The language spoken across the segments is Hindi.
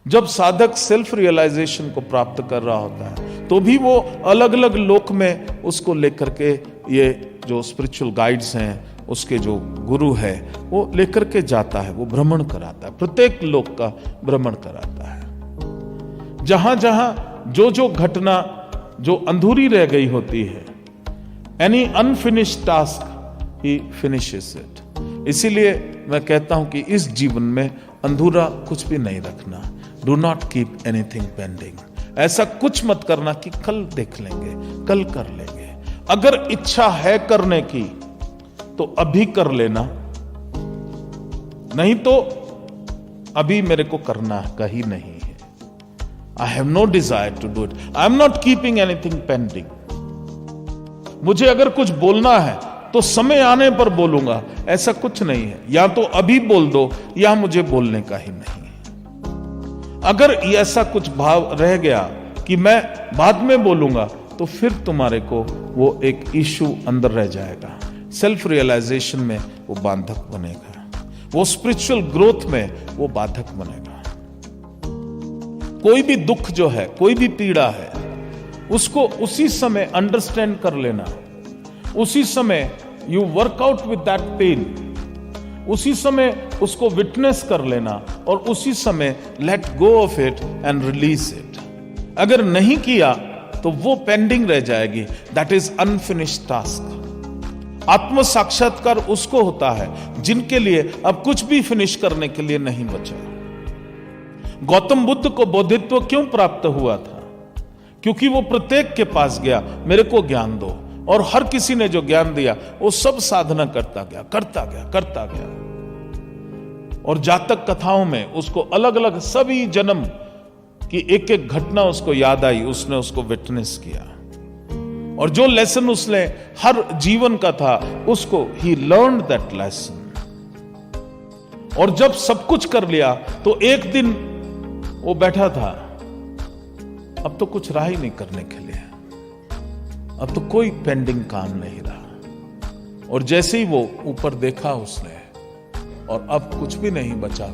जब साधक सेल्फ रियलाइजेशन को प्राप्त कर रहा होता है तो भी वो अलग अलग लोक में उसको लेकर के, ये जो स्पिरिचुअल गाइड्स हैं, उसके जो गुरु है, वो लेकर के जाता है, वो भ्रमण कराता है, प्रत्येक लोक का भ्रमण कराता है। जहां जहां जो जो घटना जो अधूरी रह गई होती है, any unfinished task he finishes it. इसीलिए मैं कहता हूं कि इस जीवन में अधूरा कुछ भी नहीं रखना। Do not keep anything pending. ऐसा कुछ मत करना कि कल देख लेंगे, कल कर लेंगे। अगर इच्छा है करने की तो अभी कर लेना, नहीं तो अभी मेरे को करना का ही नहीं है। I have no desire to do it. I am not keeping anything pending. मुझे अगर कुछ बोलना है तो समय आने पर बोलूंगा, ऐसा कुछ नहीं है। या तो अभी बोल दो या मुझे बोलने का ही नहीं है। अगर ऐसा कुछ भाव रह गया कि मैं बाद में बोलूंगा, तो फिर तुम्हारे को वो एक इश्यू अंदर रह जाएगा। सेल्फ रियलाइजेशन में वो बाधक बनेगा, वो स्पिरिचुअल ग्रोथ में वो बाधक बनेगा। कोई भी दुख जो है, कोई भी पीड़ा है, उसको उसी समय अंडरस्टैंड कर लेना, उसी समय you work out with that pain, उसी समय उसको विटनेस कर लेना और उसी समय let go of it and release it. अगर नहीं किया तो वो पेंडिंग रह जाएगी। That is unfinished task. आत्म साक्षात्कार उसको होता है जिनके लिए अब कुछ भी फिनिश करने के लिए नहीं बचा। गौतम बुद्ध को बोधित्व क्यों प्राप्त हुआ था? क्योंकि वो प्रत्येक के पास गया, मेरे को ज्ञान दो, और हर किसी ने जो ज्ञान दिया वो सब साधना करता गया, करता गया, करता गया। और जातक कथाओं में उसको अलग अलग सभी जन्म की एक एक घटना उसको याद आई, उसने उसको विटनेस किया। और जो लेसन उसने हर जीवन का था, उसको ही लर्न्ड दैट लेसन। और जब सब कुछ कर लिया तो एक दिन वो बैठा था, अब तो कुछ रहा ही नहीं करने के लिए, अब तो कोई पेंडिंग काम नहीं रहा। और जैसे ही वो ऊपर देखा उसने, और अब कुछ भी नहीं बचा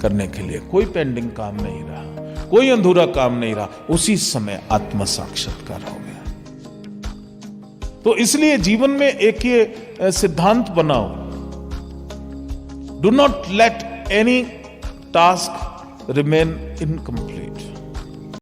करने के लिए, कोई पेंडिंग काम नहीं रहा, कोई अधूरा काम नहीं रहा, उसी समय आत्म साक्षात्कार हो गया। तो इसलिए जीवन में एक ये सिद्धांत बनाओ, do not let any task remain incomplete.